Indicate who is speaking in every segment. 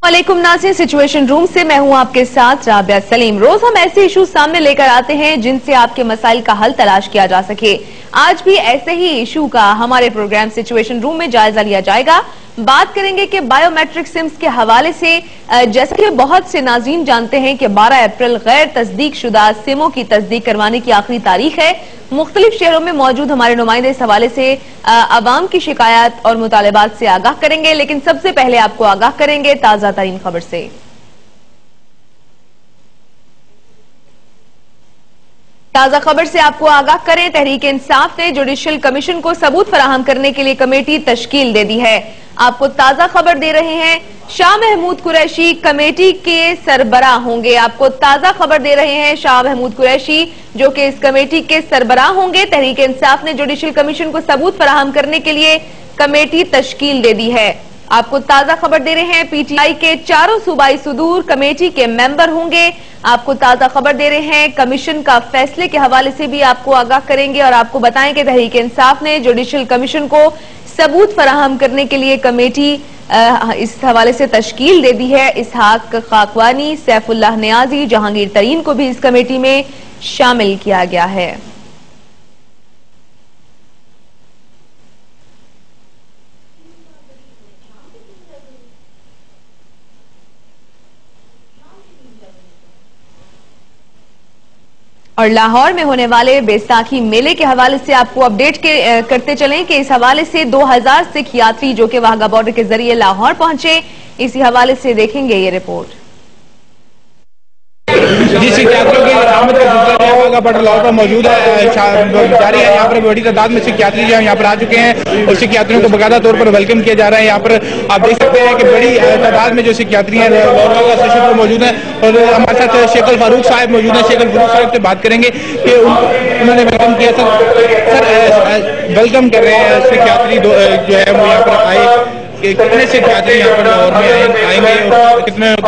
Speaker 1: वालेकुम नाज़रीन, situation room से मैं हूं आपके साथ राबिया सलीम। रोज हम ऐसे इशू सामने लेकर आते हैं जिनसे आपके मसाइल का हल तलाश किया जा सके। आज भी ऐसे ही इशू का हमारे प्रोग्राम सिचुएशन रूम में जायजा लिया जाएगा। बात करेंगे कि बायोमेट्रिक सिम्स के हवाले से जैसा कि बहुत से नाज़रीन जानते हैं कि 12 अप्रैल गैर तस्दीक शुदा सिमों की तस्दीक करवाने की आखिरी तारीख है। मुख्तलिफ शहरों में मौजूद हमारे नुमाइंदे इस हवाले से अवाम की शिकायत और मुतालबात से आगाह करेंगे, लेकिन सबसे पहले आपको आगाह करेंगे ताज़ा तरीन खबर से। ताज़ा खबर से आपको आगाह करें, तहरीक इंसाफ ने जुडिशल कमीशन को सबूत फराहम करने के लिए कमेटी तश्कील दे दी है। आपको ताज़ा खबर दे रहे हैं, शाह महमूद कुरैशी कमेटी के सरबराह होंगे। आपको ताज़ा खबर दे रहे हैं, शाह महमूद कुरैशी जो कि इस कमेटी के सरबराह होंगे। तहरीक इंसाफ ने जुडिशल कमीशन को सबूत फराहम करने के लिए कमेटी तश्कील दे दी है। आपको ताज़ा खबर दे रहे हैं, पीटीआई के चारों सूबाई सुदूर कमेटी के मेंबर होंगे। आपको ताज़ा खबर दे रहे हैं, कमीशन का फैसले के हवाले से भी आपको आगाह करेंगे और आपको बताएं कि तहरीक इंसाफ ने जुडिशल कमीशन को सबूत फराहम करने के लिए कमेटी इस हवाले से तश्कील दे दी है। इसहाक खाकवानी, सैफुल्लाह नियाजी, जहांगीर तरीन को भी इस कमेटी में शामिल किया गया है। और लाहौर में होने वाले बैसाखी मेले के हवाले से आपको अपडेट करते चलें कि इस हवाले से 2000 सिख यात्री जो कि वाघा बॉर्डर के जरिए लाहौर पहुंचे, इसी हवाले से देखेंगे ये रिपोर्ट।
Speaker 2: जी, सिख यात्रियों की आमद का सिलसिला वाघा बॉर्डर लाहौर पर मौजूद है, जारी है। यहाँ पर बड़ी तादाद में सिख यात्री जो है यहाँ पर आ चुके हैं और सिख यात्रियों को बाकायदा तौर पर वेलकम किया जा रहा है। यहाँ पर आप देख सकते हैं कि बड़ी तादाद में जो सिख यात्री हैं लाहौर स्टेशन पर मौजूद हैं और हमारे साथ शेख अल फारूक साहब मौजूद हैं। शेख अल फारूक साहब से बात करेंगे कि उन्होंने वेलकम किया। सर वेलकम कर रहे हैं सिख यात्री जो है वो यहाँ पर आए, कितने सिख यात्री यहाँ पर लाहौर में आएंगे और कितने आप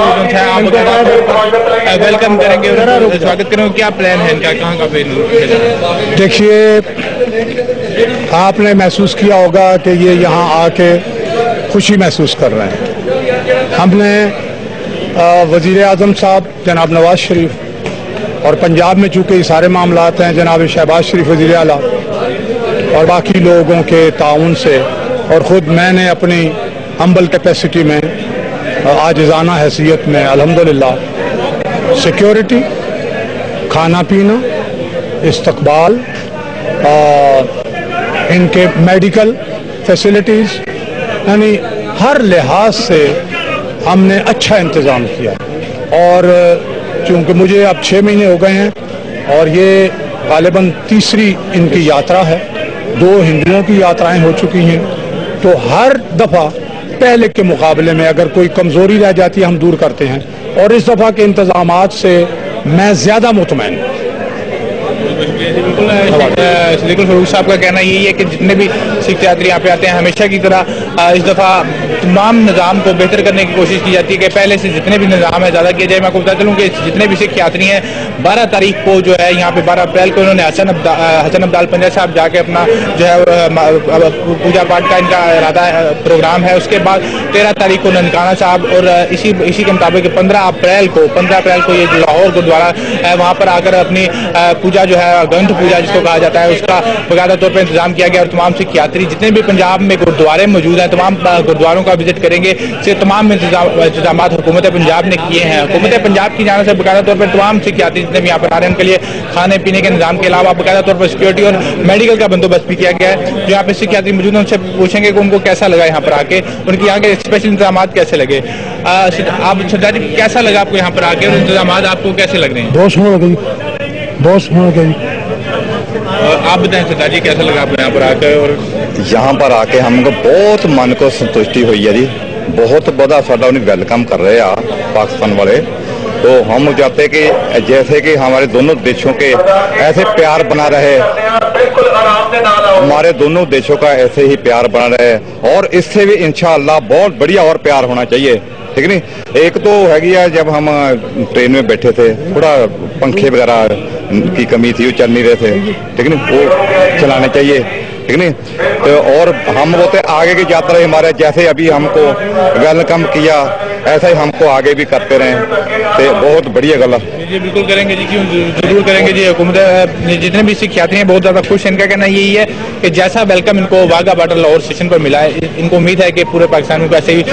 Speaker 2: वेलकम करेंगे और स्वागत करेंगे, क्या प्लान है इनका, कहाँ का प्लान?
Speaker 3: देखिए, आपने महसूस किया होगा कि ये यहाँ आके खुशी महसूस कर रहे हैं। हमने वज़ीर आज़म साहब जनाब नवाज शरीफ और पंजाब में चूँकि ये सारे मामलात हैं जनाब शहबाज शरीफ वज़ीर आला और बाकी लोगों के ताउन से और ख़ुद मैंने अपनी हम्बल कैपेसिटी में आजिज़ाना हैसियत में अल्हम्दुलिल्लाह सिक्योरिटी, खाना पीना, इस्तकबाल, इनके मेडिकल फैसिलिटीज़, यानी हर लिहाज से हमने अच्छा इंतज़ाम किया। और चूँकि मुझे अब 6 महीने हो गए हैं और ये गालिबन तीसरी इनकी यात्रा है, 2 हिंदुओं की यात्राएं हो चुकी हैं, तो हर दफ़ा पहले के मुकाबले में अगर कोई कमज़ोरी रह जाती है हम दूर करते हैं और इस दफ़ा के इंतज़ामात से मैं ज़्यादा मुतमईन हूँ।
Speaker 2: बिल्कुल फरूक साहब का कहना यही है कि जितने भी सिख यात्री यहाँ पे आते हैं हमेशा की तरह इस दफ़ा तमाम निज़ाम को बेहतर करने की कोशिश की जाती है कि पहले से जितने भी निज़ाम है ज़्यादा किया जाए। मैं आपको बता चलूँ कि जितने भी सिख यात्री हैं 12 तारीख को जो है यहाँ पे 12 अप्रैल को उन्होंने हसन अब्दाल पंजा साहब जाके अपना जो है पूजा पाठ का इनका इरादा प्रोग्राम है। उसके बाद 13 तारीख को ननकाना साहब और इसी के मुताबिक 15 अप्रैल को ये लाहौर गुरुद्वारा है वहाँ पर आकर अपनी पूजा जो है ग्रंथ पूजा जिसको कहा जाता है उसका बाकायदा तौर पर इंतजाम किया गया और तमाम सिख यात्री जितने भी पंजाब में गुरुद्वारे मौजूद हैं तमाम गुरुद्वारों का विजिट करेंगे। से तमाम इंतजाम हुकूमत पंजाब ने किए हैं। हुकूमत पंजाब की जाने से बाकायदा तौर पर तमाम सिख यात्री जितने भी यहाँ पर आ रहे हैं उनके लिए खाने पीने के निजाम के अलावा बाकायदा तौर पर सिक्योरिटी और मेडिकल का बंदोबस्त भी किया गया है। जो यहाँ पे सिख यात्री मौजूद हैं उनसे पूछेंगे कि उनको कैसा लगा यहाँ पर आके, उनके यहाँ के स्पेशल इंतजाम कैसे लगे। आप सरदार जी कैसा लगा आपको यहाँ पर आके और इंतजाम आपको कैसे लग रहे हैं?
Speaker 3: बहुत सुना गई।
Speaker 2: आप बताएं सरदार जी कैसा लगा आपको यहाँ पर आकर? और
Speaker 4: यहाँ पर आके हमको बहुत मन को संतुष्टि हुई है जी, बहुत बड़ा साडा उन्हें वेलकम कर रहे हैं पाकिस्तान वाले। तो हम चाहते कि जैसे कि हमारे दोनों देशों के ऐसे प्यार बना रहे, हमारे दोनों देशों का ऐसे ही प्यार बना रहे और इससे भी इंशाअल्लाह बहुत बढ़िया और प्यार होना चाहिए, ठीक नहीं। एक तो है जब हम ट्रेन में बैठे थे थोड़ा पंखे वगैरह की कमी थी, वो चल नहीं रहे थे, ठीक नहीं, वो चलाने चाहिए। ठीक नहीं। तो और हम बोलते आगे की यात्रा हमारे जैसे अभी हमको वेलकम किया ऐसा ही हमको आगे भी करते रहें, तो बहुत बढ़िया गल।
Speaker 2: जी बिल्कुल करेंगे जी, क्यों जरूर करेंगे जी। हुकूमत जितने भी सिख यात्री हैं बहुत ज़्यादा खुश हैं। इनका कहना यही है कि जैसा वेलकम इनको वाघा बॉर्डर लाहौर स्टेशन पर मिला है, इनको उम्मीद है कि पूरे पाकिस्तान में ऐसे ही।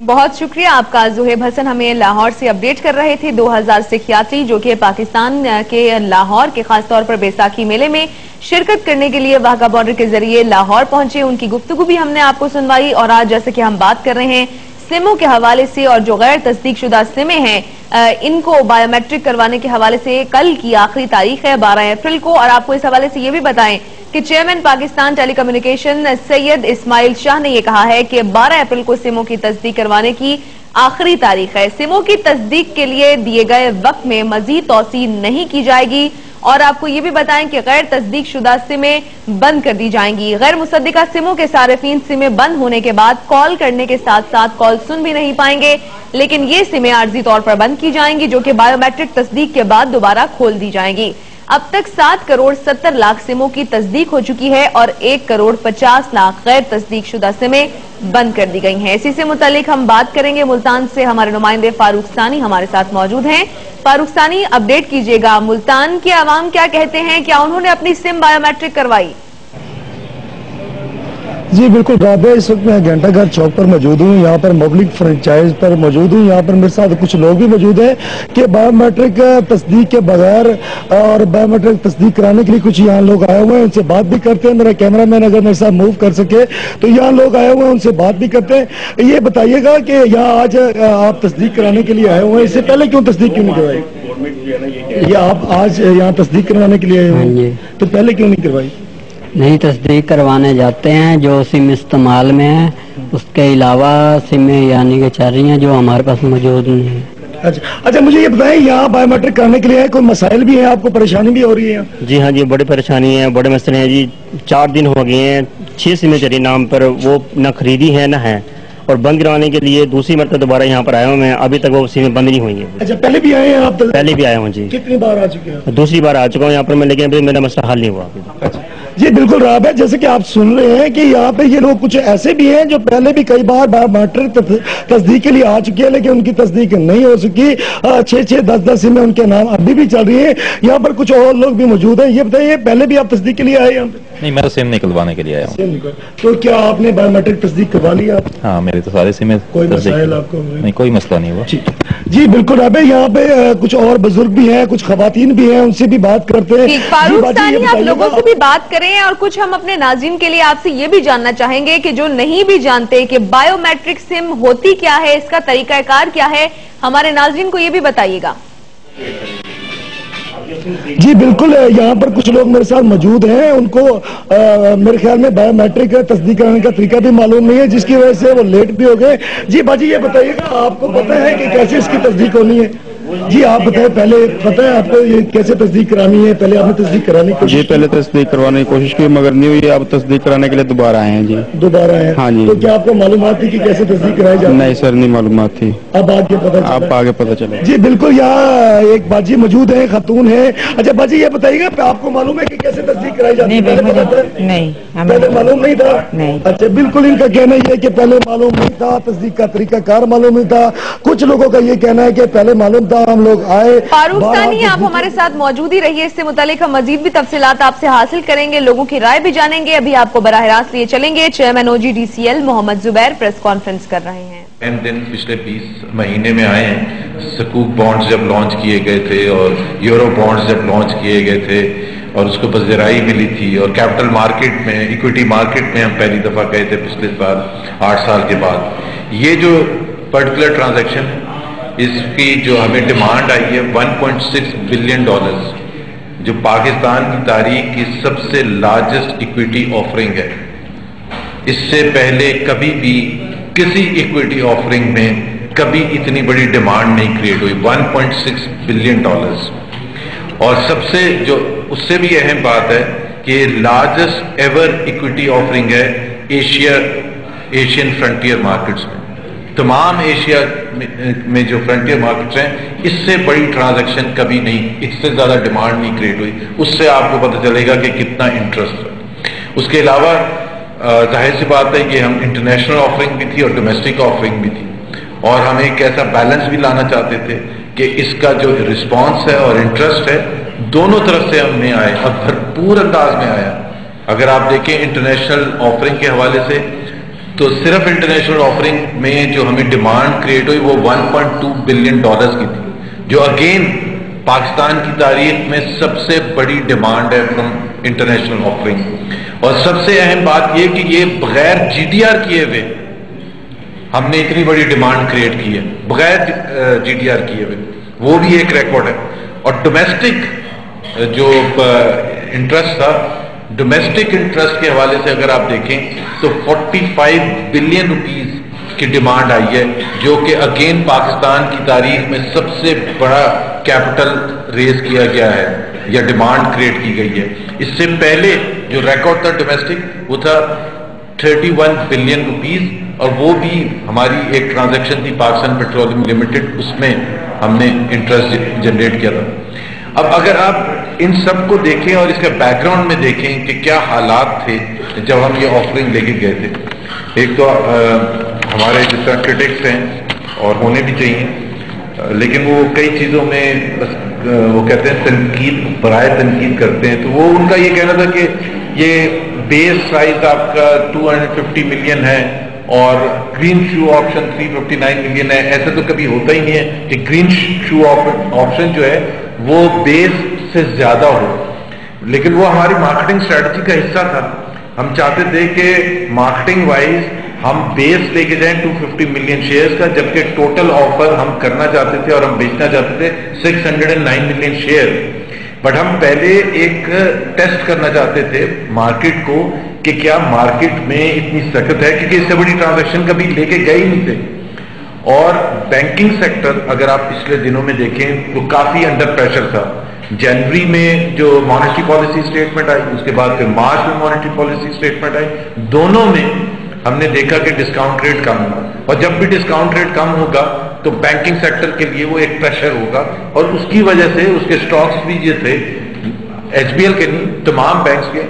Speaker 1: बहुत शुक्रिया आपका ज़ुहैब हसन, हमें लाहौर से अपडेट कर रहे थे। 2000 सिख यात्री जो कि पाकिस्तान के लाहौर के खास तौर पर बैसाखी मेले में शिरकत करने के लिए वाघा बॉर्डर के जरिए लाहौर पहुंचे, उनकी गुफ्तगू भी हमने आपको सुनवाई। और आज जैसे कि हम बात कर रहे हैं सिमों के हवाले से, और जो गैर तस्दीक शुदा सिमें हैं इनको बायोमेट्रिक करवाने के हवाले से कल की आखिरी तारीख है 12 अप्रैल को। और आपको इस हवाले से ये भी बताएं कि चेयरमैन पाकिस्तान टेलीकम्युनिकेशन सैयद इस्माइल शाह ने यह कहा है कि 12 अप्रैल को सिमों की तस्दीक करवाने की आखिरी तारीख है। सिमों की तस्दीक के लिए दिए गए वक्त में मजीद तौसी नहीं की जाएगी। और आपको ये भी बताएं कि गैर तस्दीक शुदा सिमें बंद कर दी जाएंगी। गैर मुसद्दिका सिमों के सारिफीन सिमें बंद होने के बाद कॉल करने के साथ साथ कॉल सुन भी नहीं पाएंगे, लेकिन ये सिमें आर्जी तौर पर बंद की जाएंगी, जो कि बायोमेट्रिक तस्दीक के बाद दोबारा खोल दी जाएंगी। अब तक 7 करोड़ 70 लाख सिमों की तस्दीक हो चुकी है और 1 करोड़ 50 लाख गैर तस्दीक शुदा सिमें बंद कर दी गई हैं। इसी से मुतालिक हम बात करेंगे। मुल्तान से हमारे नुमाइंदे फारूक सानी हमारे साथ मौजूद हैं। फारूक सानी, अपडेट कीजिएगा, मुल्तान के अवाम क्या कहते हैं, क्या उन्होंने अपनी सिम बायोमेट्रिक करवाई?
Speaker 5: जी बिल्कुल राबे, इस वक्त मैं घंटा घर चौक पर मौजूद हूँ, यहाँ पर पब्लिक फ्रेंचाइज पर मौजूद हूँ। यहाँ पर मेरे साथ कुछ लोग भी मौजूद हैं कि बायोमेट्रिक तस्दीक के बगैर और बायोमेट्रिक तस्दीक कराने के लिए कुछ यहाँ लोग आए हुए हैं, उनसे बात भी करते हैं। मेरा कैमरामैन अगर मेरे साथ मूव कर सके तो यहाँ लोग आए हुए हैं, उनसे बात भी करते हैं। ये बताइएगा कि यहाँ आज आप तस्दीक कराने के लिए आए हुए हैं, इससे पहले क्यों तस्दीक क्यों नहीं करवाई? ये आप आज यहाँ तस्दीक करवाने के लिए आए हुए हैं, तो पहले क्यों नहीं करवाई?
Speaker 6: नहीं, तस्दीक करवाने जाते हैं जो सिम इस्तेमाल में है, उसके अलावा सिमें यानी कि चल रही हैं जो हमारे पास मौजूद नहीं है।
Speaker 5: अच्छा, मुझे ये बताएं, यहाँ बायोमेट्रिक करने के लिए कोई मसाइल भी है, आपको परेशानी भी हो रही है?
Speaker 7: जी हाँ जी, बड़ी परेशानी है, बड़े मसले हैं जी। 4 दिन हो गए हैं, 6 सिमें चली नाम पर, वो न खरीदी है न है, और बंद करवाने के लिए दूसरी मरतबा दोबारा यहाँ पर आया हूँ मैं, अभी तक वो सिमें बंद नहीं हुई है।
Speaker 5: अच्छा, पहले भी आए हैं आप?
Speaker 7: पहले भी आया हूँ जी।
Speaker 5: कितनी बार आ चुके हैं?
Speaker 7: दूसरी बार आ चुका हूँ यहाँ पर मैं, लेकिन अभी मेरा मसला हल नहीं हुआ।
Speaker 5: अच्छा जी बिल्कुल राब है, जैसे कि आप सुन रहे हैं कि यहाँ पे ये लोग कुछ ऐसे भी हैं जो पहले भी कई बार बायोमेट्रिक तस्दीक के लिए आ चुके हैं, लेकिन उनकी तस्दीक नहीं हो सकी। 6-6, 10-10 सिमें उनके नाम अभी भी चल रही है। यहाँ पर कुछ और लोग भी मौजूद हैं। ये बताइए, पहले भी आप तस्दीक के लिए आए यहाँ पे?
Speaker 8: नहीं, मैं तो सिम निकलवाने के लिए आया हूँ।
Speaker 5: तो क्या आपने बायोमेट्रिक तस्दीक करवा लिया?
Speaker 8: हाँ, मेरे तो सारे सिमें।
Speaker 5: कोई मसाइल आपको?
Speaker 8: नहीं, कोई मसला नहीं हुआ।
Speaker 5: जी बिल्कुल राब है, यहाँ पे कुछ और बुजुर्ग भी हैं, कुछ खवातीन भी हैं, उनसे भी बात करते हैं।
Speaker 1: फारूक सानी, आप लोगों से भी बात करें, और कुछ हम अपने नाज़रीन के लिए आपसे ये भी जानना चाहेंगे कि जो नहीं भी जानते कि बायोमेट्रिक सिम होती क्या है, इसका तरीकाकार क्या है, हमारे नाज़रीन को ये भी बताइएगा।
Speaker 5: जी बिल्कुल, यहाँ पर कुछ लोग मेरे साथ मौजूद हैं, उनको मेरे ख्याल में बायोमेट्रिक तस्दीक कराने का तरीका भी मालूम नहीं है, जिसकी वजह से वो लेट भी हो गए। जी बाजी, ये बताइएगा, आपको पता है कि कैसे इसकी तस्दीक होनी है? जी आप बताएं, पहले पता है आपको ये कैसे तस्दीक करानी है? पहले आपने तस्दीक कराने की?
Speaker 9: जी पहले तस्दीक करवाने की कोशिश की मगर नहीं हुई, आप तस्दीक कराने के लिए दोबारा आए हैं। जी दोबारा आए? हाँ जी।
Speaker 5: तो क्या आपको मालूमात थी कि कैसे तस्दीक कराई जाती?
Speaker 9: नहीं सर, नहीं मालूमात थी।
Speaker 5: अब आगे पता?
Speaker 9: आप आगे पता चले।
Speaker 5: जी बिल्कुल, यहाँ एक बाजी मौजूद है, खातून है। अच्छा बाजी, ये बताइएगा, आपको मालूम है कि कैसे तस्दीक कराई जाती है?
Speaker 10: नहीं,
Speaker 5: पहले मालूम नहीं था?
Speaker 10: नहीं।
Speaker 5: अच्छा बिल्कुल, इनका कहना यह है कि पहले मालूम नहीं था, तस्दीक का तरीका कार मालूम नहीं था। कुछ लोगों का ये कहना है कि पहले मालूम था, हम लोग आए।
Speaker 1: फारूक सानी, आप हमारे साथ मौजूद ही रहिए, इससे मुतालिक हम मजीद भी तफसीलात आपसे हासिल करेंगे, लोगों की राय भी जानेंगे। अभी आपको बराह रास्त लिए चलेंगे, chairman OGDCL Mohammad Zubair press conference कर रहे हैं।
Speaker 11: दिन पिछले 20 महीने में आए हैं। सकूक बॉन्ड्स जब लॉन्च किए गए थे और यूरो बॉन्ड्स जब लॉन्च किए गए थे और उसको पज़राई मिली थी, और कैपिटल मार्केट में, इक्विटी मार्केट में हम पहली दफा गए थे पिछले साल 8 साल के बाद। ये जो पर्टिकुलर ट्रांजैक्शन, इसकी जो हमें डिमांड आई है $1.6 बिलियन, जो पाकिस्तान की तारीख की सबसे लार्जेस्ट इक्विटी ऑफरिंग है। इससे पहले कभी भी किसी इक्विटी ऑफरिंग में कभी इतनी बड़ी डिमांड नहीं क्रिएट हुई, $1.6 बिलियन। और सबसे जो उससे भी अहम बात है कि लार्जेस्ट एवर इक्विटी ऑफरिंग है एशियन फ्रंटियर मार्केट्स में। तमाम एशिया में जो फ्रंटियर मार्केट्स हैं, इससे बड़ी ट्रांजैक्शन कभी नहीं, इससे ज्यादा डिमांड नहीं क्रिएट हुई। उससे आपको पता चलेगा कि कितना इंटरेस्ट है। اس کے علاوہ ظاہر سی بات ہے کہ ہم انٹرنیشنل آفرنگ بھی تھی اور ڈومیسٹک آفرنگ بھی تھی، اور ہم ایک ایسا بیلنس بھی لانا چاہتے تھے کہ اس کا جو رسپانس ہے اور انٹرسٹ ہے دونوں طرف سے ہم نے آئے اور بھرپور انداز میں آیا۔ اگر آپ دیکھیں انٹرنیشنل آفرنگ کے حوالے سے تو صرف انٹرنیشنل آفرنگ میں جو ہمیں ڈیمانڈ کریٹ ہوئی وہ 1.2 بلین ڈالرز کی تھی، جو اگین پاکستان کی تاریخ میں سب سے بڑی ڈیمانڈ ہے فرام انٹرنیشنل آفرنگ۔ اور سب سے اہم بات یہ کہ یہ بغیر جی ڈی آر کیے ہوئے ہم نے اتنی بڑی ڈیمانڈ کریٹ کی ہے، بغیر جی ڈی آر کیے ہوئے، وہ بھی ایک ریکارڈ ہے۔ اور ڈومیسٹک جو انٹرسٹ تھا، ڈومیسٹک انٹرسٹ کے حوالے سے اگر آپ دیکھیں تو 45 بلین روپیز کی ڈیمانڈ آئی ہے، جو کہ اگین پاکستان کی تاریخ میں سب سے بڑا کیپٹل ریز کیا گیا ہے یا ڈیمانڈ کریٹ کی گئی ہے۔ اس سے پہلے جو ریکارڈ تھا ڈومیسٹک وہ تھا 31 بلین روپیز، اور وہ بھی ہماری ایک ٹرانزیکشن تھی پاکستان پیٹرولیم لمیٹڈ، اس میں ہم نے انٹرسٹ جنریٹ کیا تھا۔ اب اگر آپ ان سب کو دیکھیں اور اس کے بیک گراؤنڈ میں دیکھیں کہ کیا حالات تھے جب ہم یہ آفرنگ لے کے گئے تھے، ایک تو ہمارے جس طرح کرٹکس ہیں اور ہونے بھی چاہیے، لیکن وہ کئی چیزوں میں بس وہ کہتے ہیں تنقید برائے تنقید کرتے ہیں، تو وہ ان کا یہ کہنا تھا کہ یہ بیس سائز آپ کا 250 ملین ہے اور گرین شو آپشن 359 ملین ہے۔ ایسا تو کبھی ہوتا ہی نہیں ہے کہ گرین شو آپشن جو ہے وہ بیس سے زیادہ ہو، لیکن وہ ہماری مارکیٹنگ اسٹریٹجی کا حصہ تھا۔ ہم چاہتے تھے کہ مارکیٹنگ وائز ہم بیس لے کے جائیں 250 ملین شیئرز کا، جبکہ ٹوٹل آفر ہم کرنا چاہتے تھے اور ہم بیچنا چاہتے تھے 609 ملین شیئر۔ بٹ ہم پہلے ایک ٹیسٹ کرنا چاہتے تھے مارکیٹ کو کہ کیا مارکیٹ میں اتنی سخت ہے، کیونکہ اس سے بڑی ٹرانزیکشن کبھی لے کے گئے ہی نہیں تھے۔ اور بینکنگ سیکٹر اگر آپ پچھلے دنوں میں دیکھیں تو کافی انڈر پریشر تھا۔ جنوری میں جو مانیٹری پالیسی اسٹیٹمنٹ آئی، اس کے بعد پھر مارچ میں مانیٹری پالیسی اسٹیٹمنٹ آئی، دونوں میں ہم نے دیکھا کہ ڈسکاؤنٹ ریٹ کم ہوا، اور جب بھی ڈسکاؤنٹ ریٹ کم ہوگا تو بینکنگ سیکٹر کے لیے وہ ایک پریشر ہوگا، اور اس کی وجہ سے اس کے سٹاکس بھی یہ تھے، ایچ بی ایل کے نہیں تمام بینکس کے،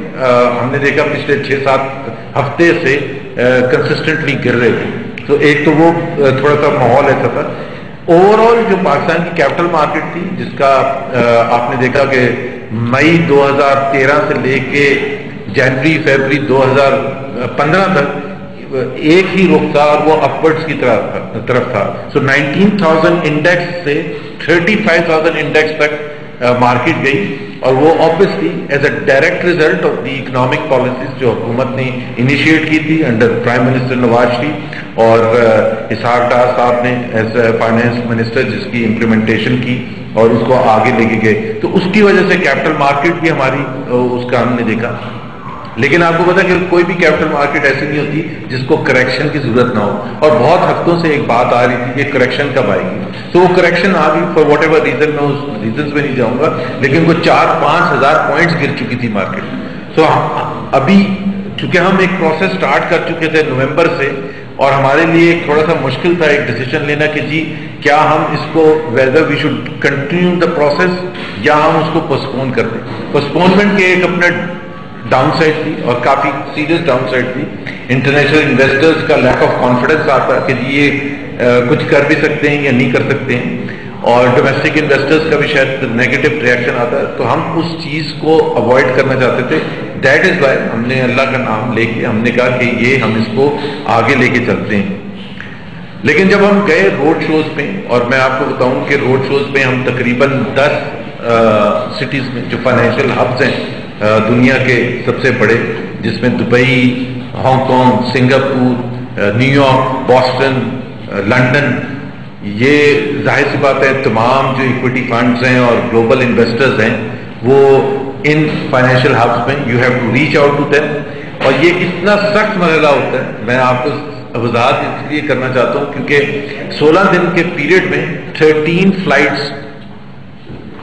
Speaker 11: ہم نے دیکھا پچھلے 6-7 ہفتے سے کنسسٹنٹلی گر رہے تھے۔ تو ایک تو وہ تھوڑا سا ماحول ایسا تھا۔ اوور آل جو پاکستان کی کیپٹل مارکیٹ تھی، جس کا آپ نے دیکھا کہ مئی 2013 سے لے کے جنوری فیبری 2015 تک ایک ہی رخ تھا، اور وہ اپورڈز کی طرف تھا۔ سو 19,000 انڈیکس سے 35,000 انڈیکس تک مارکیٹ گئی، اور وہ obviously as a direct result of the economic policies جو حکومت نے انیشیٹ کی تھی under prime minister Nawaz Sharif اور اسحاق ڈار صاحب نے ایز اے فائنانس منسٹر، جس کی امپلیمنٹیشن کی اور اس کو آگے لے کے گئے، تو اس کی وجہ سے کیپٹل مارکیٹ بھی ہماری اس کا ہم نے دیکھا۔ لیکن آپ کو پتا کہ کوئی بھی کیپٹل مارکیٹ ایسی نہیں ہوتی جس کو کریکشن کی ضرورت نہ ہو، اور بہت ہفتوں سے ایک بات آ رہی تھی کہ کریکشن کب آئے گی، تو وہ کریکشن آ گئی فار واٹ ایور ریزن، میں اس ریزنز میں نہیں جاؤں گا، لیکن وہ 4-5 ہزار پوائنٹس گر چکی تھی مارکیٹ۔ تو ابھی چونکہ ہم ایک پروسیس سٹارٹ کر چکے تھے نومبر سے، اور ہمارے لیے ایک تھوڑا سا مشکل تھا ایک ڈیسیژن لینا کہ جی کیا ہم اس کو whether we should continue the process یا ہم اس کو پوسٹپون کر دیں۔ پوسٹپونمنٹ کے ایک اپنا ڈاؤن سائڈ تھی، اور کافی سیریس ڈاؤن سائڈ تھی۔ انٹرنیشنل انویسٹرز کا لیک آف کانفیڈنس آتا کہ جی یہ کچھ کر بھی سکتے ہیں یا نہیں کر سکتے ہیں، اور ڈومیسٹک انویسٹرز کا بھی شاید نیگیٹو ریئیکشن آتا ہے، تو ہم اس چیز کو اوائڈ کرنا چاہتے تھے۔ دیٹ از وائی ہم نے اللہ کا نام لے کے ہم نے کہا کہ یہ ہم اس کو آگے لے کے چلتے ہیں۔ لیکن جب ہم گئے روڈ شوز پہ، اور میں آپ کو بتاؤں کہ روڈ شوز پہ ہم تقریباً 10 سٹیز میں جو فائنینشیل ہبز ہیں دنیا کے سب سے بڑے، جس میں Dubai, Hong Kong, Singapore, new York, Boston, London, یہ ظاہر سی بات ہے تمام جو ایکویٹی فنڈز ہیں اور گلوبل انویسٹرز ہیں وہ ان فائنینشیل ہبز میں you have to reach out to them, اور یہ اتنا سخت مرحلہ ہوتا ہے۔ میں آپ کو وضاحت اس لیے کرنا چاہتا ہوں کیونکہ 16 دن کے پیریڈ میں 13 فلائٹس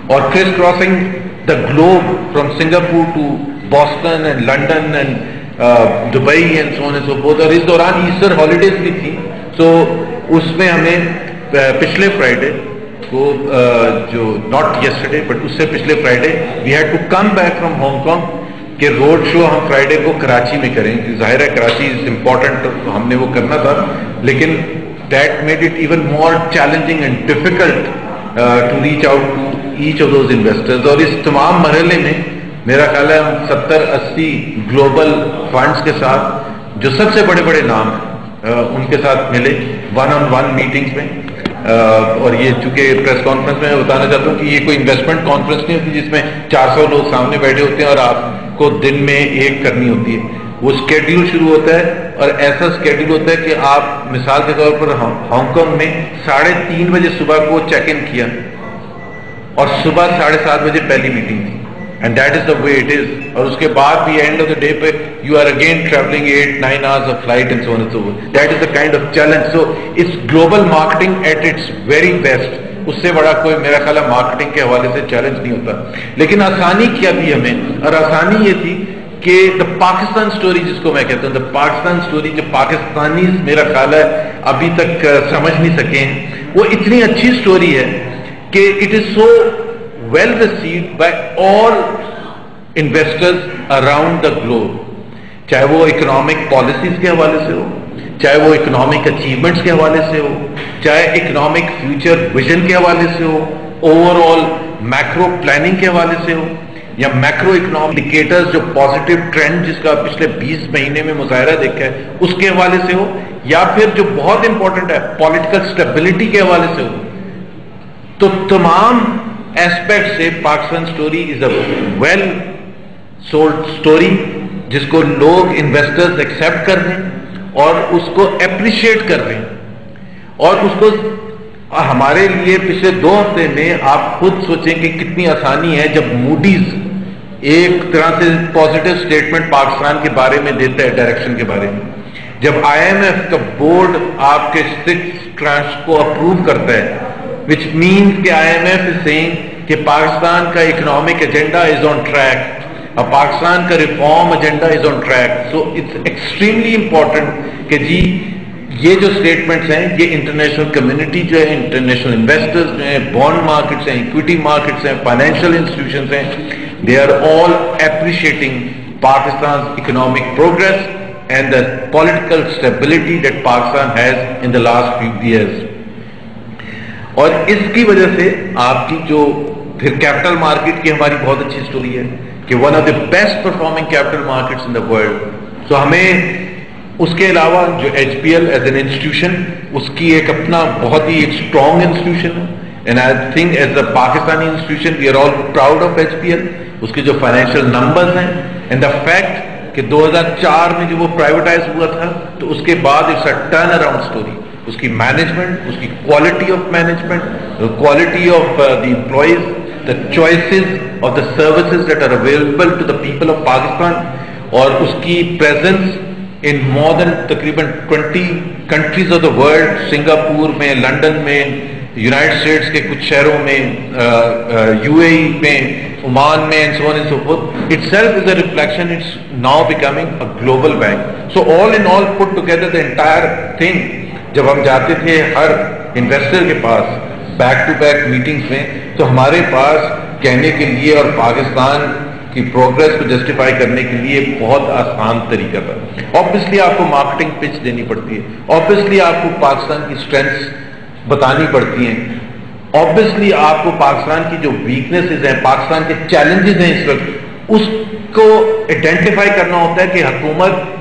Speaker 11: اور کرس crossing the globe from Singapore to Boston and London and Dubai and so on and so forth، اور اس دوران ایسٹر ہالیڈیز بھی تھی، تو اس میں ہمیں پچھلے فرائیڈے کو جو ناٹ یسٹرڈے بٹ اس سے پچھلے Friday we had to come back from Hong Kong کہ روڈ شو ہم فرائیڈے کو کراچی میں کریں. ظاہر ہے کراچی از امپورٹنٹ، ہم نے وہ کرنا تھا، لیکن that made it even more challenging and difficult to reach out to each of those investors. اور اس تمام مرحلے میں میرا خیال ہے ہم 70-80 گلوبل فنڈز کے ساتھ جو سب سے بڑے بڑے نام ہیں ان کے ساتھ ملے 1-on-1 میٹنگز میں. اور یہ چونکہ پریس کانفرنس میں بتانا چاہتا ہوں کہ یہ کوئی انویسٹمنٹ کانفرنس نہیں ہوتی جس میں 400 لوگ سامنے بیٹھے ہوتے ہیں اور آپ کو دن میں ایک کرنی ہوتی ہے. وہ اسکیڈیول شروع ہوتا ہے اور ایسا اسکیڈیول ہوتا ہے کہ آپ مثال کے طور پر ہانگ کانگ میں 3:30 بجے صبح کو چیک ان کیا اور صبح 7:30 بجے پہلی میٹنگ تھی. And that is the way it is. اور اس کے بعد بھی اینڈ آف دا ڈے پہ you are again travelling 8-9 hours of flight and so on and so forth. That is the kind of challenge. So it's global marketing at its very best. اس سے بڑا کوئی میرا خیال ہے marketing کے حوالے سے چیلنج نہیں ہوتا. لیکن آسانی کیا تھی ہمیں، اور آسانی یہ تھی کہ دا پاکستان سٹوری جس کو میں کہتا ہوں، دا پاکستان سٹوری جو پاکستانی میرا خیال ہے ابھی تک سمجھ نہیں سکے ہیں، وہ اتنی اچھی سٹوری ہے کہ it is so well received by all investors around the globe. چاہے وہ اکنامک پالیسیز کے حوالے سے ہو، چاہے وہ اکنامک اچیومنٹس کے حوالے سے ہو، چاہے اکنامک فیوچر ویژن کے حوالے سے ہو، اوور آل میکرو پلاننگ کے حوالے سے ہو، یا میکرو اکنامک انڈیکیٹرز جو پازیٹیو ٹرینڈ جس کا پچھلے 20 مہینے میں مظاہرہ دیکھا ہے اس کے حوالے سے ہو، یا پھر جو بہت امپورٹنٹ ہے پولیٹیکل اسٹیبلٹی کے حوالے سے ہو. تو تمام ایسپیکٹ سے Pakistan story is a well sold story جس کو لوگ انویسٹرز ایکسیپٹ کر رہے ہیں اور اس کو اپریشیٹ کر رہے ہیں. اور اس کو ہمارے لیے پچھلے 2 ہفتے میں آپ خود سوچیں کہ کتنی آسانی ہے جب موڈیز ایک طرح سے پازیٹیو سٹیٹمنٹ پاکستان کے بارے میں دیتا ہے، ڈائریکشن کے بارے میں، جب IMF کا بورڈ آپ کے 6 ٹرانش کو اپروو کرتا ہے، which means کہ IMF is saying کہ پاکستان کا economic agenda is on track اور پاکستان کا reform agenda is on track. So it's extremely important کہ جی یہ جو سٹیٹمنٹس ہیں یہ انٹرنیشنل کمیونٹی جو ہے، انٹرنیشنل انویسٹرز جو ہیں، بانڈ مارکیٹس ہیں، ایکویٹی مارکیٹس ہیں، فائنینشیل انسٹیٹیوشنز ہیں، they are all appreciating Pakistan's economic progress and the political stability that Pakistan has in the last few years. اور اس کی وجہ سے آپ کی جو پھر کیپٹل مارکیٹ کی ہماری بہت اچھی سٹوری ہے کہ one of the best performing capital markets in the world. So ہمیں اس کے علاوہ جو HPL ایز این انسٹیٹیوشن اس کی ایک اپنا بہت ہی ایک اسٹرانگ انسٹیٹیوشن ہے. And I think as a Pakistani institution we are all proud of HPL. اس کے جو فائنینشیل نمبرز ہیں اینڈ دا فیکٹ کہ 2004 میں جو وہ پرائیویٹائز ہوا تھا تو اس کے بعد it's a turnaround story. اس کی مینجمنٹ، اس کی quality of management, quality of the employees, the choices of the services that are available to the people of Pakistan, اور اس کی پریزنس ان مور دین تقریباً 20 countries of the world, Singapore میں، London میں، یونائٹڈ اسٹیٹس کے کچھ شہروں میں، UAE میں، عمان میں، and so on and so forth, itself is a reflection. It's now becoming a global bank. So all in all, put together the entire thing. جب ہم جاتے تھے ہر انویسٹر کے پاس بیک ٹو بیک میٹنگز میں تو ہمارے پاس کہنے کے لیے اور پاکستان کی پروگرس کو جسٹیفائی کرنے کے لیے ایک بہت آسان طریقہ تھا. آبویسلی آپ کو مارکیٹنگ پچ دینی پڑتی ہے، آبویسلی آپ کو پاکستان کی اسٹرینتھس بتانی پڑتی ہیں، آبویسلی آپ کو پاکستان کی جو ویکنیسز ہیں، پاکستان کے چیلنجز ہیں اس وقت، اس کو آئیڈینٹیفائی کرنا ہوتا ہے کہ حکومت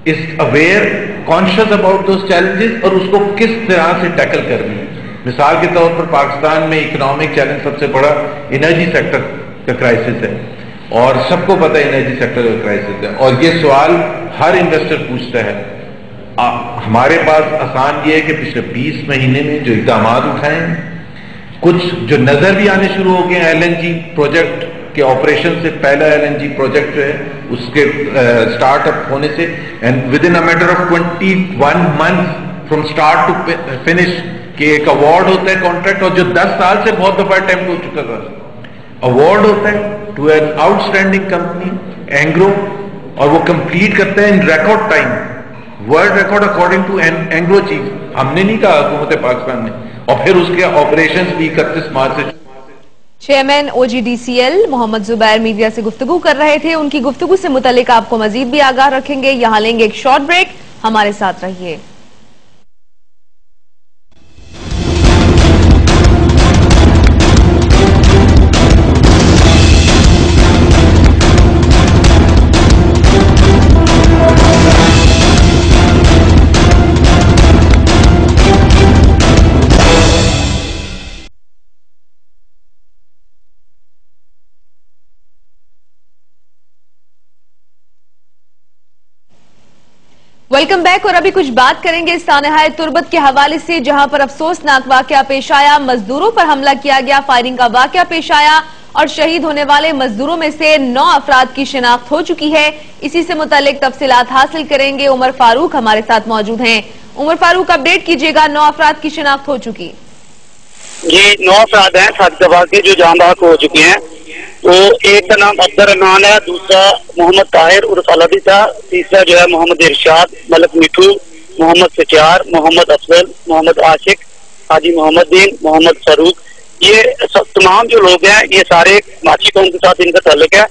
Speaker 11: is aware, conscious about those challenges اور اس کو کس طرح سے ٹیکل کرنی ہے. مثال کے طور پر پاکستان میں اکنامک چیلنج سب سے بڑا انرجی سیکٹر کا کرائسس ہے، اور سب کو پتہ ہے انرجی سیکٹر کا کرائسس ہے. اور یہ سوال ہر انویسٹر پوچھتا ہے. ہمارے پاس آسان یہ ہے کہ پچھلے 20 مہینے میں جو اقدامات اٹھائے ہیں، کچھ جو نظر بھی آنے شروع ہو گئے ہیں. LNG پروجیکٹ کے آپریشن سے پہلا LNG پروجیکٹ جو ہے اس کے سٹارٹ اپ ہونے سے، and within a matter of 21 months from start to finish, کہ ایک ایوارڈ ہوتا ہے کانٹریکٹ، اور جو 10 سال سے بہت دفعہ اٹیمپٹ ہو چکا تھا. ایوارڈ ہوتا ہے to an outstanding company Engro, اور وہ کمپلیٹ کرتے ہیں in record time, world record according to Engro chief. ہم نے نہیں کہا، حکومت پاکستان نے. اور پھر اس کے آپریشنز بھی 31 مارچ سے
Speaker 1: chairman OGDCL Mohammad Zubair media से गुफ्तगू कर रहे थे। उनकी गुफ्तगू से मुतालिक आपको मजीद भी आगाह रखेंगे। यहाँ लेंगे एक शॉर्ट ब्रेक, हमारे साथ रहिए। Welcome back. और अभी कुछ बात करेंगे सानहाए तुर्बत के हवाले से, जहां पर अफसोसनाक वाकया पेश आया। मजदूरों पर हमला किया गया, फायरिंग का वाकया पेश आया और शहीद होने वाले मजदूरों में से 9 अफराद की शिनाख्त हो चुकी है। इसी से मुतालिक तफसीलात हासिल करेंगे। उमर फारूक हमारे साथ मौजूद हैं। उमर फारूक, अपडेट कीजिएगा, 9 अफराद की शिनाख्त हो चुकी।
Speaker 10: जी 9 अफराद हैं सादिकाबाद के जो जान बहक हो चुके हैं। तो एक का नाम अब्दुर्रहमान है, दूसरा मोहम्मद ताहिर उर्फ अलवी था, तीसरा जो है मोहम्मद इरशाद, मलक मिठू, मोहम्मद सचार, मोहम्मद अफजल, मोहम्मद आशिक, हाजी मोहम्मद दीन, मोहम्मद फरूक। ये तमाम जो लोग हैं ये सारे माची कौम के साथ इनका ताल्लुक है।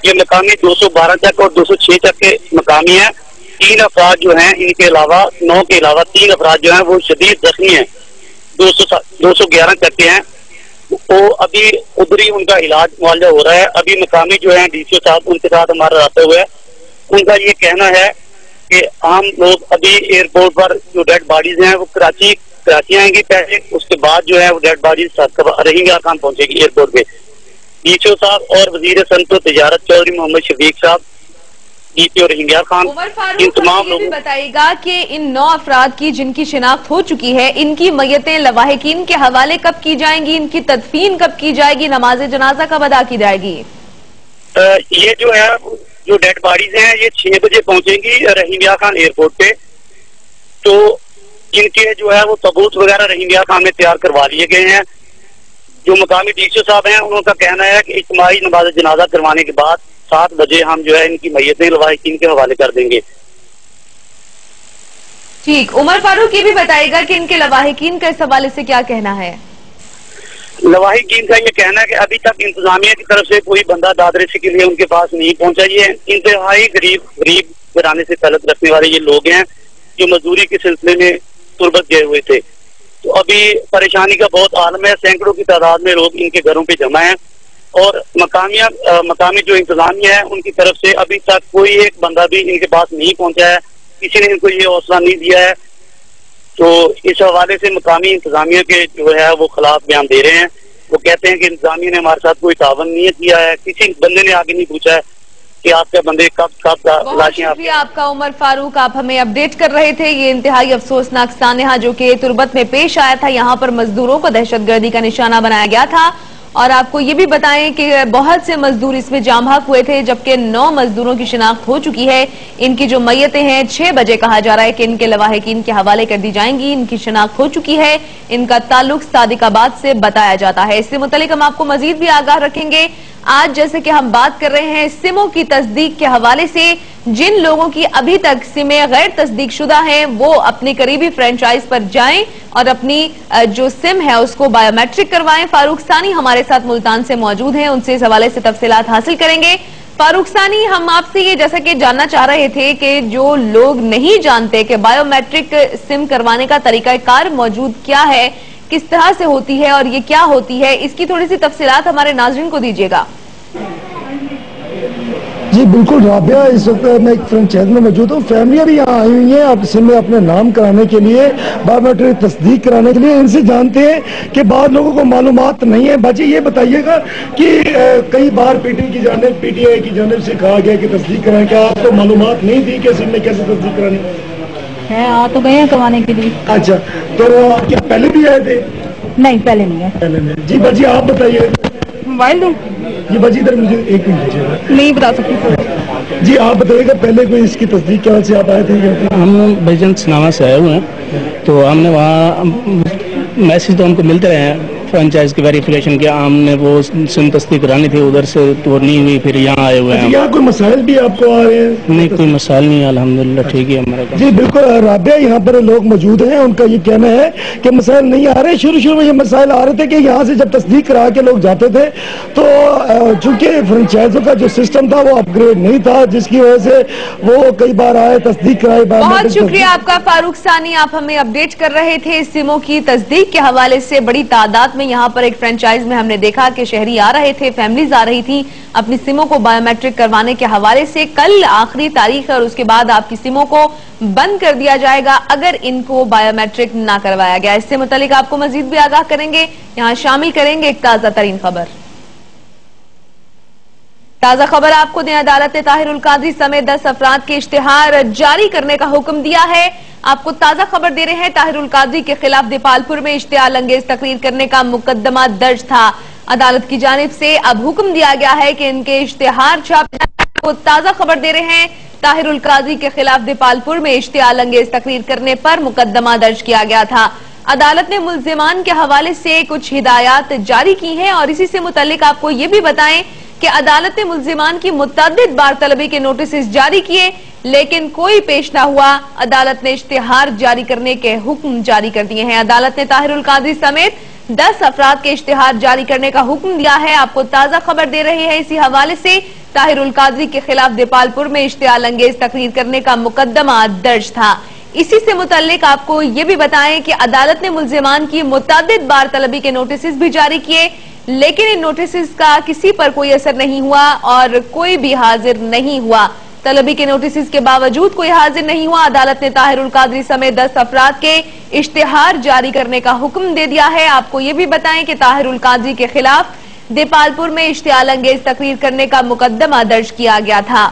Speaker 10: ये मकामी 212 तक और 206 तक के मकामी हैं। 3 अफराद जो हैं इनके अलावा 9 के अलावा 3 अफराद जो हैं वो शदीद जख्मी हैं, 211 तक के हैं। तो अभी उधर ही उनका इलाज मुआवजा हो रहा है। अभी मकामी जो है DCO साहब उनके साथ हमारा रब्ता हुआ है। उनका ये कहना है कि आम लोग अभी एयरपोर्ट पर जो डेड बॉडीज हैं वो कराची आएंगी पहले, उसके बाद जो है वो डेड बॉडीज रोहिंग्या खान पहुंचेगी एयरपोर्ट पे। DCO साहब और वजीर सनत तिजारत चौधरी मोहम्मद शफीक साहब, DCO रोहिंग्या खान, इन तमाम लोगों को
Speaker 1: बताइएगा कि इन 9 अफराद की जिनकी शिनाख्त हो चुकी है, इनकी मयतें लवाहिकीन के हवाले कब की जाएंगी, इनकी तदफीन कब की जाएगी, नमाज जनाजा कब अदा की जाएगी?
Speaker 10: ये जो है जो डेड बॉडीज हैं ये 6 बजे पहुंचेंगी रोहिंग्या खान एयरपोर्ट पे। तो इनके जो है वो सबूत वगैरह रोहिंग्या खान में तैयार करवा लिए गए हैं। जो मकामी DCO साहब हैं उनका कहना है कि इज्तिमाई नमाज जनाजा करवाने के बाद 7 बजे हम जो है इनकी मैयतें लवाहिकीन के हवाले कर देंगे।
Speaker 1: ठीक, उमर फारूक ये भी बताएगा कि इनके लवाहिकीन का इस हवाले से क्या कहना है?
Speaker 10: लवाहिकीन का ये कहना है कि अभी तक इंतजामिया की तरफ से कोई बंदा दादरसी के लिए उनके पास नहीं पहुंचा। ये इंतहाई गरीब घराने से ताल्लुक रखने वाले ये लोग हैं जो मजदूरी के सिलसिले में तुर्बत गए हुए थे। तो अभी परेशानी का बहुत आलम है, सैकड़ों की तादाद में लोग इनके घरों पे जमा हैं और मकामी जो इंतजामिया है उनकी तरफ से अभी तक कोई एक बंदा भी इनके पास नहीं पहुंचा है, किसी ने इनको ये हौसला नहीं दिया है। तो इस हवाले से मकामी इंतजामिया के जो है वो खिलाफ बयान दे रहे हैं। वो कहते हैं कि इंतजामिया ने हमारे साथ कोई तावन नहीं किया है, किसी बंदे ने आगे नहीं पूछा है कि आपके बंदे कब लाशें।
Speaker 1: आपका उमर फारूक, आप हमें अपडेट कर रहे थे। ये इंतहाई अफसोसनाक सानहा जो कि तुर्बत में पेश आया था, यहाँ पर मजदूरों को दहशतगर्दी का निशाना बनाया गया था। और आपको ये भी बताएं कि बहुत से मजदूर इसमें जाम बहक हुए थे, जबकि 9 मजदूरों की शिनाख्त हो चुकी है। इनकी जो मैयतें हैं 6 बजे कहा जा रहा है कि इनके लवाहिकीन के हवाले कर दी जाएंगी। इनकी शिनाख्त हो चुकी है, इनका ताल्लुक सादिकाबाद से बताया जाता है। इससे मुतालिक हम आपको मजीद भी आगाह रखेंगे। आज जैसे कि हम बात कर रहे हैं सिमों की तस्दीक के हवाले से, जिन लोगों की अभी तक सिमें गैर तस्दीक शुदा हैं वो अपनी करीबी फ्रेंचाइज पर जाएं और अपनी जो सिम है उसको बायोमेट्रिक करवाएं। फारूक सानी हमारे साथ मुल्तान से मौजूद हैं, उनसे इस हवाले से तफसीलात हासिल करेंगे। फारूक सानी, हम आपसे ये जैसा कि जानना चाह रहे थे कि जो लोग नहीं जानते कि बायोमेट्रिक सिम करवाने का तरीकाकार मौजूद क्या है, किस तरह से होती है और ये क्या होती है, इसकी थोड़ी सी तफसीलात हमारे नाज़रीन को दीजिएगा।
Speaker 5: जी बिल्कुल राबिया, इस वक्त मैं एक फ्रेंचाइज में मौजूद हूँ। फैमिलियाँ भी यहाँ आई हुई हैं अब सिम में अपने नाम कराने के लिए, बायोमेट्रिक तस्दीक कराने के लिए। इनसे जानते हैं कि बाद लोगों को मालूमात नहीं है। बाजी ये बताइएगा कि कई बार PTI की जानिब से कहा गया कि तस्दीक कराएं, क्या आपको मालूमात नहीं थी कि सिम में कैसे तस्दीक करानी
Speaker 12: है? आ तो गए हैं करवाने के लिए।
Speaker 5: अच्छा, तो क्या पहले भी आए थे?
Speaker 12: नहीं, पहले नहीं है।
Speaker 5: पहले नहीं। जी बाजी आप बताइए।
Speaker 12: मोबाइल दूं?
Speaker 5: जी बाजी इधर मुझे एक मिनट दीजिएगा।
Speaker 12: नहीं बता सकती।
Speaker 5: जी आप बताइएगा पहले कोई इसकी तस्दीक क्या से आप आए थे?
Speaker 13: हम भाईजान सनावा से आए हुए हैं, तो हमने वहाँ मैसेज तो हमको मिलते रहे हैं
Speaker 9: फ्रेंचाइज की वेरिफिकेशन किया, हमने वो सिम तस्दीक करानी थी, उधर से तो नहीं हुई, फिर यहाँ आए हुए हैं।
Speaker 5: यहाँ कोई मसाइल भी आपको आ रहे हैं?
Speaker 9: नहीं, कोई मसाइल नहीं है, अल्हम्दुलिल्लाह ठीक है हमारा काम।
Speaker 5: जी बिल्कुल राबिया, यहाँ पर लोग मौजूद हैं, उनका ये कहना है कि मसाइल नहीं आ रहे। शुरू में ये मसाइल आ रहे थे कि यहाँ से जब तस्दीक करा के लोग जाते थे तो चूंकि फ्रेंचाइजों का जो सिस्टम था वो अपग्रेड नहीं था, जिसकी वजह से वो कई बार आए, तस्दीक कराए।
Speaker 1: बहुत शुक्रिया आपका फारूक सानी, आप हमें अपडेट कर रहे थे सिमों की तस्दीक के हवाले से। बड़ी तादाद में यहाँ पर एक फ्रेंचाइज में हमने देखा कि शहरी आ रहे थे, फैमिलीज आ रही थी अपनी सिमों को बायोमेट्रिक करवाने के हवाले से। कल आखिरी तारीख है और उसके बाद आपकी सिमों को बंद कर दिया जाएगा अगर इनको बायोमेट्रिक ना करवाया गया। इससे मुतालिक आपको मजीद भी आगाह करेंगे, यहाँ शामिल करेंगे एक ताजा तरीन खबर। ताजा खबर आपको दें, अदालत ने ताहिरुल कादरी समेत 10 अफराद के इश्तिहार जारी करने का हुक्म दिया है। आपको ताजा खबर दे रहे हैं, ताहिरुल कादरी के खिलाफ दीपालपुर में इश्तिहार अंगेज तकरीर करने का मुकदमा दर्ज था। अदालत की जानिब से अब हुक्म दिया गया है कि इनके इश्तिहार छापे जाएं। वो ताजा खबर दे रहे हैं, ताहिरुल कादरी के खिलाफ दीपालपुर में इश्तिहार अंगेज तकरीर करने पर मुकदमा दर्ज किया गया था। अदालत ने मुल्जिमान के हवाले से कुछ हिदायत जारी की हैं और इसी से मुतल्लिक आपको ये भी बताएं कि अदालत ने मुल्जिमान की मुतअद्दिद बार तलबी के नोटिस जारी किए लेकिन कोई पेश ना हुआ। अदालत ने इश्तिहार जारी करने के हुक्म जारी कर दिए हैं। अदालत ने ताहिरुल कादरी समेत 10 अफराद के इश्तिहार जारी करने का हुक्म दिया है। आपको ताजा खबर दे रहे हैं, इसी हवाले से ताहिरुल कादरी के खिलाफ दीपालपुर में इश्तिहार अंगेज तकरीर करने का मुकदमा दर्ज था। इसी से मुतल्लिक आपको ये भी बताएं कि अदालत ने मुल्जिमान की मुतअद्दिद बार तलबी के नोटिस भी जारी किए लेकिन इन नोटिस का किसी पर कोई असर नहीं हुआ और कोई भी हाजिर नहीं हुआ। तलबी के नोटिस के बावजूद कोई हाजिर नहीं हुआ। अदालत ने ताहिरुल कादरी समेत 10 अफराद के इश्तिहार जारी करने का हुक्म दे दिया है। आपको ये भी बताएं कि ताहिरुल कादरी के खिलाफ दीपालपुर में इश्तिहार अंगेज तकरीर करने का मुकदमा दर्ज किया गया था।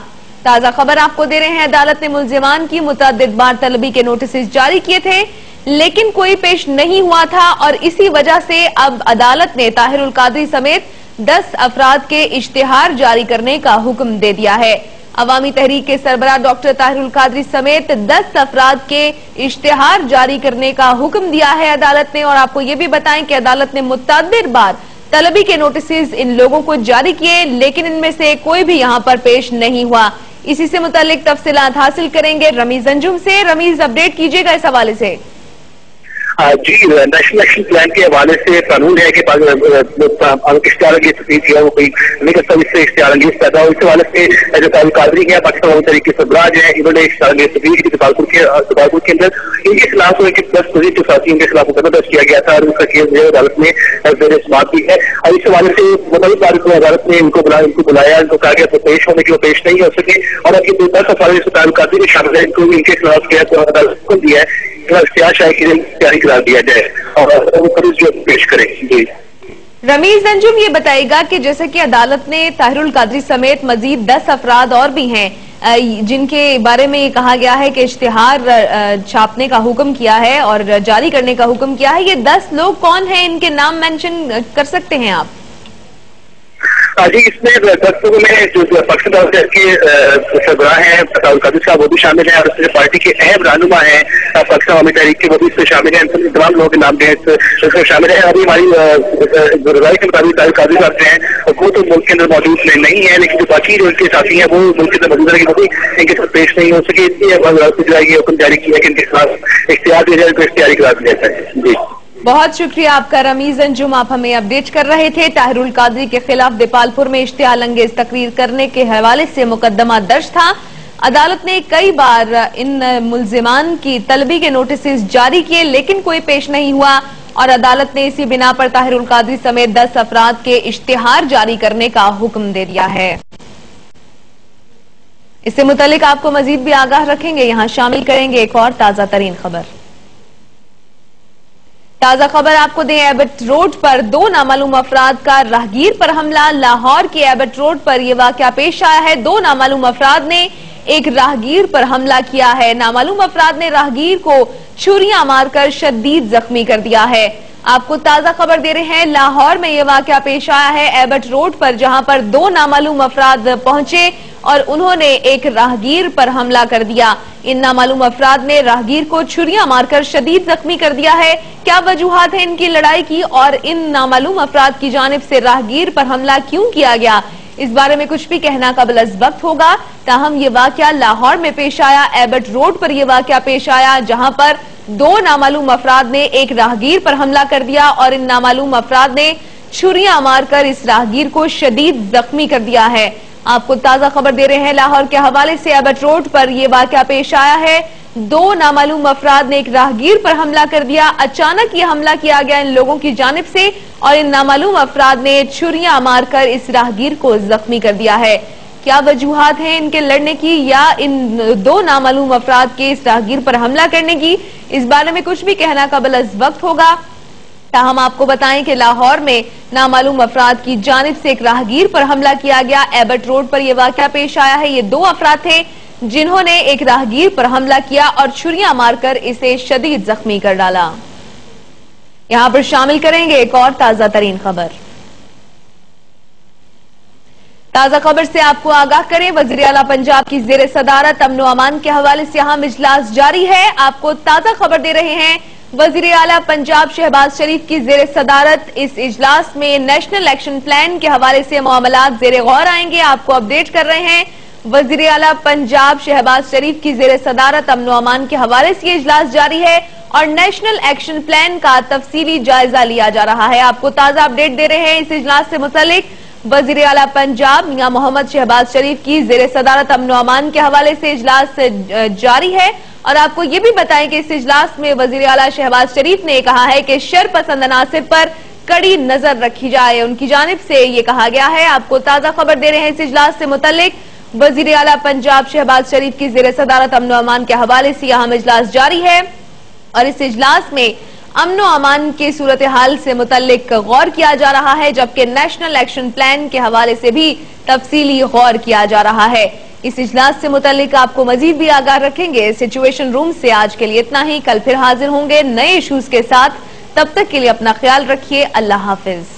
Speaker 1: ताजा खबर आपको दे रहे हैं, अदालत ने मुल्जिमान की मुतअद्दिद बार तलबी के नोटिस जारी किए थे लेकिन कोई पेश नहीं हुआ था और इसी वजह से अब अदालत ने ताहिरुल कादरी समेत 10 अफराद के इश्तिहार जारी करने का हुक्म दे दिया है। अवामी तहरीक के सरबराह डॉक्टर ताहिरुल कादरी समेत 10 अफराद के इश्तिहार जारी करने का हुक्म दिया है अदालत ने। और आपको ये भी बताएं कि अदालत ने मुतअद्दिद बार तलबी के नोटिस इन लोगों को जारी किए लेकिन इनमें से कोई भी यहाँ पर पेश नहीं हुआ। इसी से मुतालिक तफसीलात हासिल करेंगे रमीज अंजुम से। रमीज, अपडेट कीजिएगा इस हवाले से।
Speaker 10: जी, नेशनल एक्शन प्लान के हवाले से कानून है कि इश्तिहार अंगेज तकरीर किया वो कोई लीगल सर्विस से इश्तिहार अंगेज पैदा हो। इस हवाले से जो ताहिरुल कादरी है पाकिस्तान अवामी तहरीक के सरबराह जो है, इन्होंने इश्तिहार अंगेज तकरीर की दीपालपुर के अंदर इनके खिलाफ उनके 10 मजीद जो साथी उनके खिलाफ मुकदमा दर्ज किया गया था और उनका केस जो है अदालत में जेर समाअत भी है। और इस हवाले से मुताबिक तारीख को अदालत ने इनको बुलाया, इनको कहा गया तो पेश होने की वो पेश नहीं हो सके और अब 10 अफराद ताहिरुल कादरी में शामिल है, इनको इनके खिलाफ गया तो अदालत ने हुक्म दिया है तैयारी करा दिया जाए और जो पेश करें। जी
Speaker 1: रमीज अंजुम, ये बताएगा कि जैसे कि अदालत ने ताहिरुल कादरी समेत मजीद 10 अफराद और भी हैं जिनके बारे में ये कहा गया है कि इश्तिहार छापने का हुक्म किया है और जारी करने का हुक्म किया है, ये 10 लोग कौन हैं, इनके नाम मेंशन कर सकते हैं आप?
Speaker 10: जी, इसमें 10 लोगों में जो पाकिस्तान के सरबराह हैं ताहिरुल कादरी साहब वो भी शामिल हैं और उसमें पार्टी के अहम रहनुमा हैं पाकिस्तान अवामी तहरीक के वो भी इसमें शामिल हैं। इन तमाम लोगों के नाम जो है इसमें शामिल है। अभी हमारी रजाई के मुताबिक ताहिरुल कादरी साहब हैं वो तो मुल्क के अंदर मौजूद नहीं है लेकिन जो बाकी जो इनके साथी हैं वो मुल्क के अंदर मौजूद है, वो भी इनके साथ पेश नहीं हो सके, इसलिए अदालत ने ये हुक्म जारी किया कि इनके खिलाफ इख्तियार दिया जाए, इख्तियारी करा दिया जाए। जी
Speaker 1: बहुत शुक्रिया आपका रमीज अंजुम, आप हमें अपडेट कर रहे थे। ताहिरुल कादरी के खिलाफ दीपालपुर में इश्तिहार अंगेज तकरीर करने के हवाले से मुकदमा दर्ज था। अदालत ने कई बार इन मुल्जिमान की तलबी के नोटिस जारी किए लेकिन कोई पेश नहीं हुआ और अदालत ने इसी बिना पर ताहिरुल कादरी समेत 10 अफराद के इश्तिहार जारी करने का हुक्म दे दिया है। इससे मुतालिक आपको मजीद भी आगाह रखेंगे, यहाँ शामिल करेंगे एक और ताजा तरीन खबर। ताजा खबर आपको दें, एबट रोड पर 2 नामालूम अफराद का राहगीर पर हमला। लाहौर के एबट रोड पर यह वाकया पेश आया है। 2 नामालूम अफराद ने एक राहगीर पर हमला किया है। नामालूम अफराद ने राहगीर को छुरियां मारकर शदीद जख्मी कर दिया है। आपको ताजा खबर दे रहे हैं, लाहौर में यह वाकया पेश आया है एबट रोड पर, जहां पर 2 नामालूम अफराद पहुंचे और उन्होंने एक राहगीर पर हमला कर दिया। इन नामालूम अफराद ने राहगीर को छुरियां मारकर शदीद जख्मी कर दिया है। क्या वजूहात है इनकी लड़ाई की और इन नामालूम अफराद की जानिब से राहगीर पर हमला क्यों किया गया, इस बारे में कुछ भी कहना काबिल वक्त होगा। ताहम ये वाकया लाहौर में पेश आया, एबट रोड पर यह वाकया पेश आया, जहां पर 2 नामालूम अफराद ने एक राहगीर पर हमला कर दिया और इन नामालूम अफराद ने छुरियां मारकर इस राहगीर को शदीद जख्मी कर दिया है। आपको ताजा खबर दे रहे हैं लाहौर के हवाले से, एबट रोड पर यह वाकया पेश आया है। 2 नामालूम अफराद ने एक राहगीर पर हमला कर दिया। अचानक ये हमला किया गया इन लोगों की जानिब से और इन नामालूम अफराद ने छुरियां मारकर इस राहगीर को जख्मी कर दिया है। क्या वजूहात हैं इनके लड़ने की या इन 2 नामालूम अफराद के इस राहगीर पर हमला करने की, इस बारे में कुछ भी कहना काबिल वक्त होगा। ताहम आपको बताएं कि लाहौर में नामालूम अफराद की जानिब से एक राहगीर पर हमला किया गया। एबट रोड पर यह वाकया पेश आया है। ये 2 अफराद थे जिन्होंने एक राहगीर पर हमला किया और छुरियां मारकर इसे शदीद जख्मी कर डाला। यहां पर शामिल करेंगे एक और ताजा तरीन खबर। ताजा खबर से आपको आगाह करें, वजीर आला पंजाब की ज़ेर सदारत अमन व अमान के हवाले से अहम इजलास जारी है। आपको ताजा खबर दे रहे हैं, वजीर आला पंजाब शहबाज शरीफ की ज़ेर सदारत इस इजलास में नेशनल एक्शन प्लान के हवाले से मामलात ज़ेर गौर आएंगे। आपको अपडेट कर रहे हैं, वजीर आला पंजाब शहबाज शरीफ की ज़ेर सदारत अमन व अमान के हवाले से इजलास जारी है और नेशनल एक्शन प्लान का तफसीली जायजा लिया जा रहा है। आपको ताजा अपडेट दे रहे हैं, इस इजलास से मुतालिक वजीर आला पंजाब मियां मोहम्मद शहबाज शरीफ की ज़ेर सदारत अमन व अमान के हवाले से इजलास जारी है। और आपको ये भी बताएं कि इस इजलास में वजीर आला शहबाज शरीफ ने कहा है कि शरपसंद अनासिर पर कड़ी नजर रखी जाए, उनकी जानिब से ये कहा गया है। आपको ताजा खबर दे रहे हैं, इस इजलास से मुतालिक वजीर आला पंजाब शहबाज शरीफ की ज़ेर सदारत अमन व अमान के हवाले से अहम इजलास जारी है और इस इजलास में अमन व अमान की सूरत हाल से मुतल्लिक गौर किया जा रहा है, जबकि नेशनल एक्शन प्लान के हवाले से भी तफसीली गौर किया जा रहा है। इस इजलास से मुतल्लिक आपको मजीद भी आगाह रखेंगे। सिचुएशन रूम से आज के लिए इतना ही, कल फिर हाजिर होंगे नए इश्यूज के साथ। तब तक के लिए अपना ख्याल रखिए। अल्लाह हाफिज।